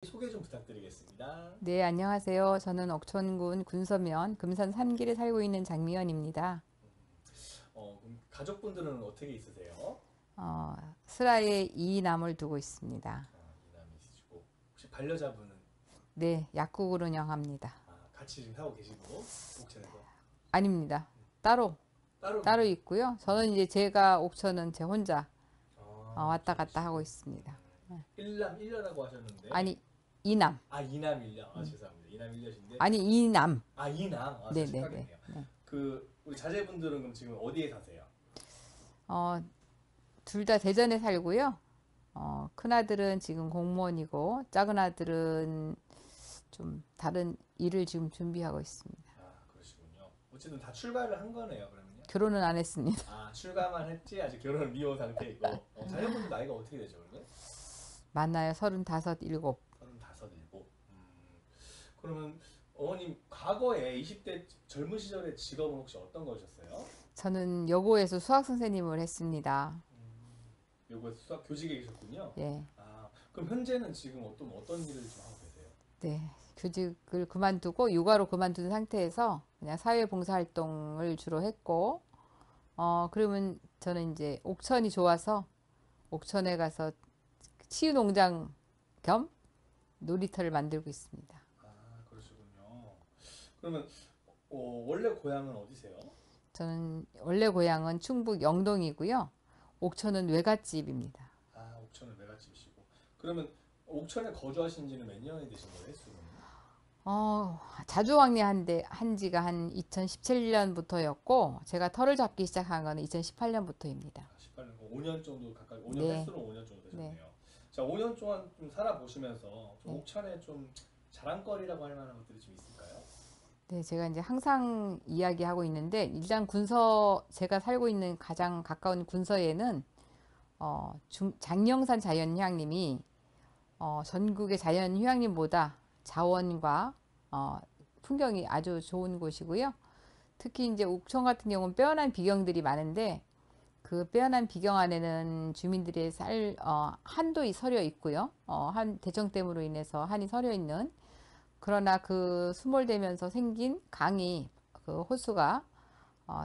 소개 좀 부탁드리겠습니다. 네, 안녕하세요. 저는 옥천군 군서면 금산 삼길에 살고 있는 장미연입니다. 그럼 가족분들은 어떻게 있으세요? 어, 슬하에 이남을 두고 있습니다. 이남이 있으시고 혹시 반려자분은 네, 약국을 운영합니다. 같이 지금 하고 계시고 옥천에서 아닙니다. 따로, 따로 따로 있고요. 저는 이제 제가 옥천은 제 혼자 왔다 옥천에 갔다 하고 계시고 있습니다. 일남 일녀라고 하셨는데 아니, 이남. 이남 일녀 죄송합니다. 이남 일녀신데 아니, 이남. 이남 제가 네네네. 착각했네요. 그 우리 자제분들은 그럼 지금 어디에 사세요? 둘 다 대전에 살고요. 큰아들은 지금 공무원이고, 작은 아들은 좀 다른 일을 지금 준비하고 있습니다. 그러시군요. 어쨌든 다 출가를 한 거네요, 그러면요. 결혼은 안 했습니다. 출가만 했지 아직 결혼을 미혼 상태이고 자녀분들 나이가 어떻게 되죠, 그러면? 만나요. 35, 7. 35, 7. 그러면 어머님 과거에 20대 젊은 시절의 직업은 혹시 어떤 거셨어요? 저는 여고에서 수학 선생님을 했습니다. 요거 수학 교직에 계셨군요. 예. 그럼 현재는 지금 어떤 일을 좀 하고 계세요? 네. 교직을 그만두고 육아로 그만둔 상태에서 그냥 사회봉사활동을 주로 했고, 그러면 저는 이제 옥천이 좋아서 옥천에 가서 치유농장 겸 놀이터를 만들고 있습니다. 그러시군요. 그러면 원래 고향은 어디세요? 저는 원래 고향은 충북 영동이고요. 옥천은 외갓집입니다. 옥천은 외갓집이시고. 그러면 옥천에 거주하신 지는 몇 년이 되신 거예요, 횟수로는? 한 지가 한 2017년부터였고, 제가 터를 잡기 시작한 거는 2018년부터입니다. 18년, 5년 정도 가까이, 5년 네, 횟수로 5년 정도 네, 되셨네요. 자, 5년 동안 좀 살아보시면서 좀 네. 옥천에 좀 자랑거리라고 할 만한 것들이 좀 있을까요? 네, 제가 이제 항상 이야기하고 있는데, 일단 제가 살고 있는 가장 가까운 군서에는, 장영산 자연휴양림이, 전국의 자연휴양림보다 자원과, 풍경이 아주 좋은 곳이고요. 특히 이제 옥천 같은 경우는 빼어난 비경들이 많은데, 그 빼어난 비경 안에는 주민들의 한도 서려 있고요. 한 대청댐으로 인해서 한이 서려 있는, 그러나 그 수몰되면서 생긴 강이, 그 호수가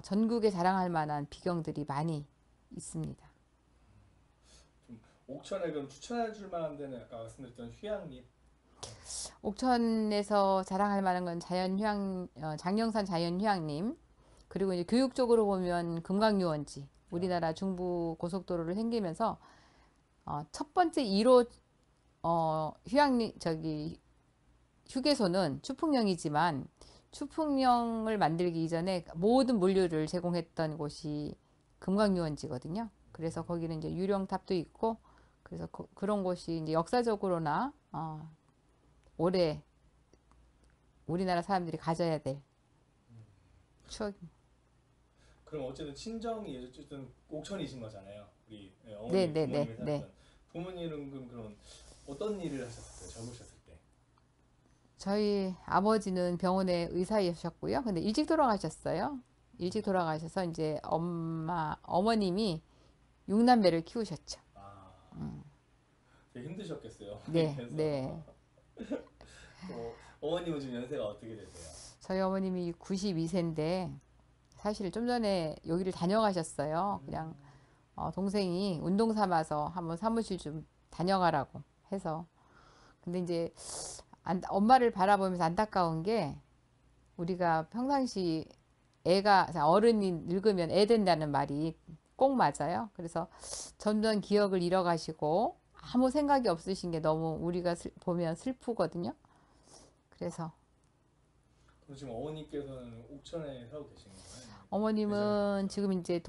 전국에 자랑할 만한 비경들이 많이 있습니다. 좀 옥천에 그럼 추천해 줄 만한 데는 아까 말씀드렸던 휴양림. 옥천에서 자랑할 만한 건 장영산 자연휴양림, 그리고 이제 교육적으로 보면 금강유원지, 우리나라 중부 고속도로를 생기면서 첫 번째 1호 휴양림 휴게소는 추풍령이지만, 추풍령을 만들기 이전에 모든 물류를 제공했던 곳이 금강유원지거든요. 그래서 거기는 이제 유령탑도 있고, 그래서 그런 곳이 이제 역사적으로나 오래 우리나라 사람들이 가져야 될 추억. 그럼 어쨌든 친정이 어쨌든 옥천이신 거잖아요. 우리 네, 어머님, 네, 네, 부모님이 네. 살았던. 부모님은 그럼 어떤 일을 하셨어요? 젊으셨을 때? 저희 아버지는 병원에 의사이셨고요. 근데 일찍 돌아가셨어요. 일찍 돌아가셔서 이제 어머님이 6남매를 키우셨죠. 아, 되게 힘드셨겠어요. 네, 그래서 네. 어머님은 지금 연세가 어떻게 되세요? 저희 어머님이 92세인데 사실 좀 전에 여기를 다녀가셨어요. 그냥 동생이 운동 삼아서 한번 사무실 좀 다녀가라고 해서. 근데 이제 엄마를 바라보면서 안타까운 게, 우리가 평상시 어른이 늙으면 애 된다는 말이 꼭 맞아요. 그래서 점점 기억을 잃어가시고 아무 생각이 없으신 게 너무 우리가 보면 슬프거든요. 그래서 그럼 지금 어머님께서는 옥천에 살고 계신 거예요? 대전에 어머님은 살고 지금 이제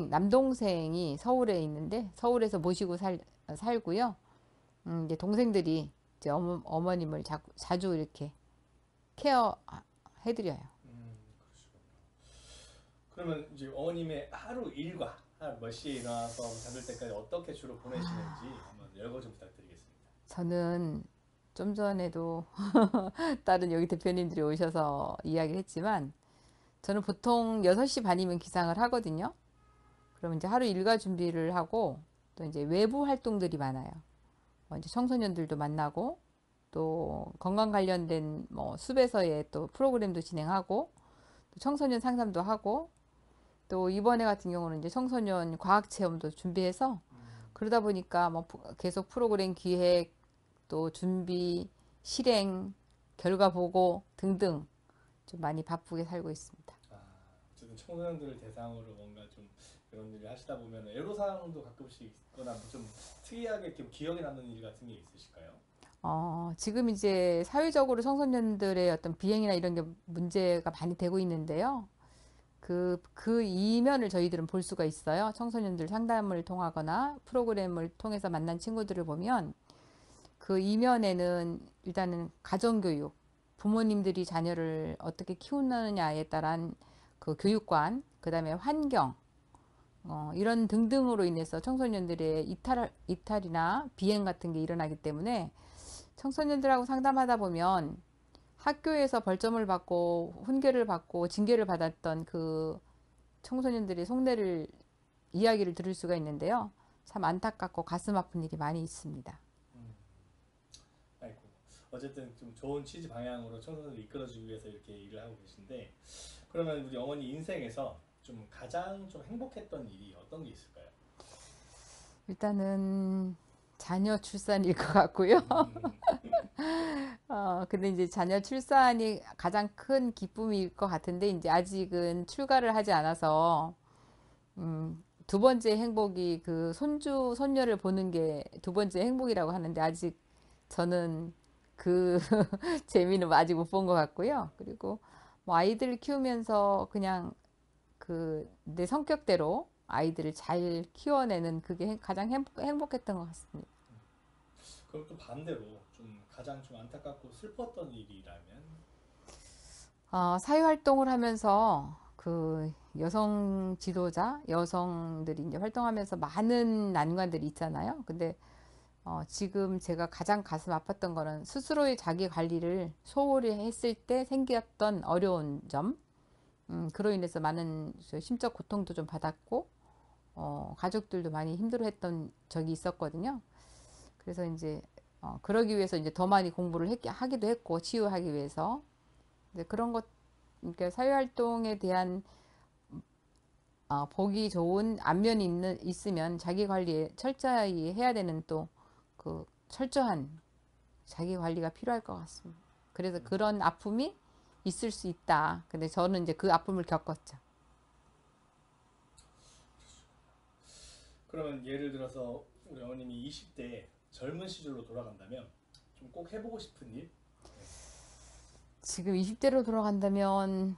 남동생이 서울에 있는데 서울에서 모시고 살고요. 이제 동생들이 이제 어머님을 자주 이렇게 케어 해드려요. 그러시군요. 그러면 이제 어머님의 하루 일과 몇 시에 일어나서 잠들 때까지 어떻게 주로 보내시는지 한번 열거 좀 부탁드리겠습니다. 저는 좀 전에도 다른 여기 대표님들이 오셔서 이야기를 했지만, 저는 보통 6시 반이면 기상을 하거든요. 그럼 이제 하루 일과 준비를 하고, 또 이제 외부 활동들이 많아요. 이제 청소년들도 만나고, 또 건강 관련된 뭐 숲에서의 또 프로그램도 진행하고 또 청소년 상담도 하고 또 이번에 같은 경우는 이제 청소년 과학 체험도 준비해서 그러다 보니까 뭐 계속 프로그램 기획 또 준비 실행 결과 보고 등등 좀 많이 바쁘게 살고 있습니다. 어쨌든 청소년들을 대상으로 뭔가 좀 이런 일을 하시다 보면 애로사항도 가끔씩 있거나 뭐좀 특이하게 이렇게 기억에 남는 일 같은 게 있으실까요? 지금 이제 사회적으로 청소년들의 어떤 비행이나 이런 게 문제가 많이 되고 있는데요. 그 이면을 저희들은 볼 수가 있어요. 청소년들 상담을 통하거나 프로그램을 통해서 만난 친구들을 보면 그 이면에는 일단은 가정교육, 부모님들이 자녀를 어떻게 키우느냐에 따른 그 교육관, 그 다음에 환경, 이런 등등으로 인해서 청소년들의 이탈이나 비행 같은 게 일어나기 때문에 청소년들하고 상담하다 보면 학교에서 벌점을 받고 훈계를 받고 징계를 받았던 그 청소년들의 속내를 이야기를 들을 수가 있는데요. 참 안타깝고 가슴 아픈 일이 많이 있습니다. 아이고, 어쨌든 좀 좋은 취지 방향으로 청소년을 이끌어주기 위해서 이렇게 일을 하고 계신데 그러면 우리 어머니 인생에서 좀 가장 좀 행복했던 일이 어떤 게 있을까요? 일단은 자녀 출산일 것 같고요. 근데 이제 자녀 출산이 가장 큰 기쁨일 것 같은데 이제 아직은 출가를 하지 않아서 두 번째 행복이 그 손주 손녀를 보는 게 두 번째 행복이라고 하는데 아직 저는 그 재미는 아직 못 본 것 같고요. 그리고 뭐 아이들을 키우면서 그냥 그 내 성격대로 아이들을 잘 키워내는 그게 가장 행복했던 것 같습니다. 그럼 또 반대로 좀 가장 좀 안타깝고 슬펐던 일이라면? 사회활동을 하면서 그 여성 지도자, 여성들이 이제 활동하면서 많은 난관들이 있잖아요. 근데 지금 제가 가장 가슴 아팠던 거는 스스로의 자기 관리를 소홀히 했을 때 생겼던 어려운 점, 그로 인해서 많은 심적 고통도 좀 받았고, 가족들도 많이 힘들어했던 적이 있었거든요. 그래서 이제 그러기 위해서 이제 더 많이 공부를 하기도 했고 치유하기 위해서 이제 그런 것, 그러니까 사회활동에 대한 보기 좋은 안면이 있으면 자기 관리에 철저히 해야 되는 또 그 철저한 자기 관리가 필요할 것 같습니다. 그래서 그런 아픔이 있을 수 있다. 근데 저는 이제 그 아픔을 겪었죠. 그러면 예를 들어서 우리 어머님이 20대 젊은 시절로 돌아간다면 좀 꼭 해보고 싶은 일? 지금 20대로 돌아간다면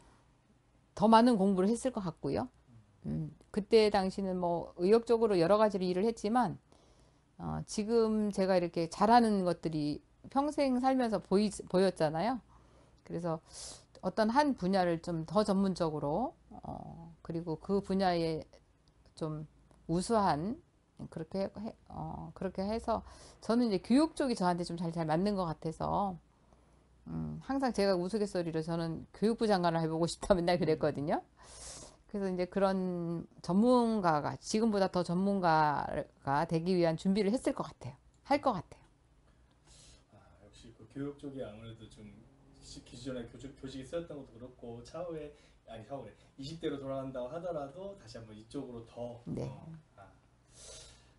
더 많은 공부를 했을 것 같고요. 그때 당시는 뭐 의욕적으로 여러 가지를 일을 했지만 지금 제가 이렇게 잘하는 것들이 평생 살면서 보였잖아요. 그래서 어떤 한 분야를 좀 더 전문적으로 그리고 그 분야에 좀 우수한 그렇게 해서 저는 이제 교육 쪽이 저한테 좀 잘 맞는 것 같아서 항상 제가 우스갯소리로 저는 교육부 장관을 해보고 싶다 맨날 그랬거든요. 그래서 이제 그런 전문가가 지금보다 더 전문가가 되기 위한 준비를 했을 것 같아요. 할 것 같아요. 역시 그 교육 쪽이 아무래도 좀 기존에 교직이 쓰였던 것도 그렇고 차후에 20대로 돌아간다고 하더라도 다시 한번 이쪽으로 더. 네.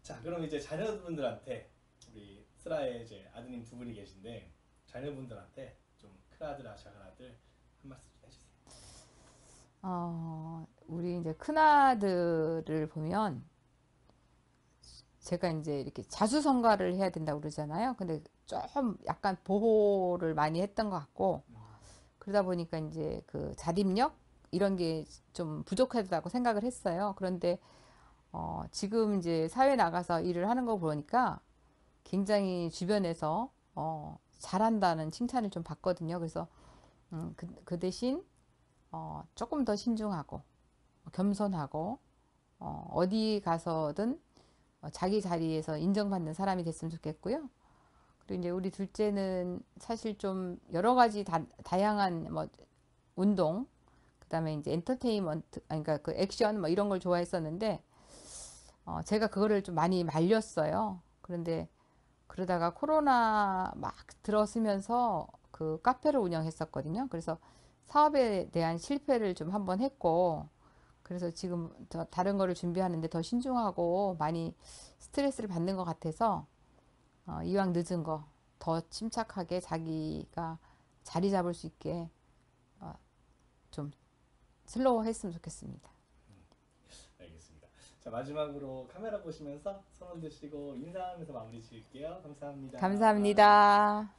자, 그럼 이제 자녀분들한테 우리 슬아의 이제 아드님 두 분이 계신데 자녀분들한테 좀 큰아들, 작은아들 한 말씀 좀 해주세요. 우리 이제 큰아들을 보면 제가 이제 이렇게 자수성가를 해야 된다고 그러잖아요. 근데 좀 약간 보호를 많이 했던 것 같고 그러다 보니까 이제 그 자립력 이런 게 좀 부족하다고 생각을 했어요. 그런데 지금 이제 사회 나가서 일을 하는 거 보니까 굉장히 주변에서 잘한다는 칭찬을 좀 받거든요. 그래서 그 대신 조금 더 신중하고 겸손하고 어디 가서든 자기 자리에서 인정받는 사람이 됐으면 좋겠고요. 그리고 이제 우리 둘째는 사실 좀 여러 가지 다양한 뭐 운동, 그다음에 이제 엔터테인먼트, 그러니까 그 액션 뭐 이런 걸 좋아했었는데 제가 그거를 좀 많이 말렸어요. 그런데 그러다가 코로나 막 들어서면서 그 카페를 운영했었거든요. 그래서 사업에 대한 실패를 좀 한번 했고, 그래서 지금 더 다른 거를 준비하는데 더 신중하고 많이 스트레스를 받는 것 같아서 이왕 늦은 거 더 침착하게 자기가 자리 잡을 수 있게 좀 슬로우 했으면 좋겠습니다. 알겠습니다. 자, 마지막으로 카메라 보시면서 손 흔드시고 인사하면서 마무리 지을게요. 감사합니다. 감사합니다.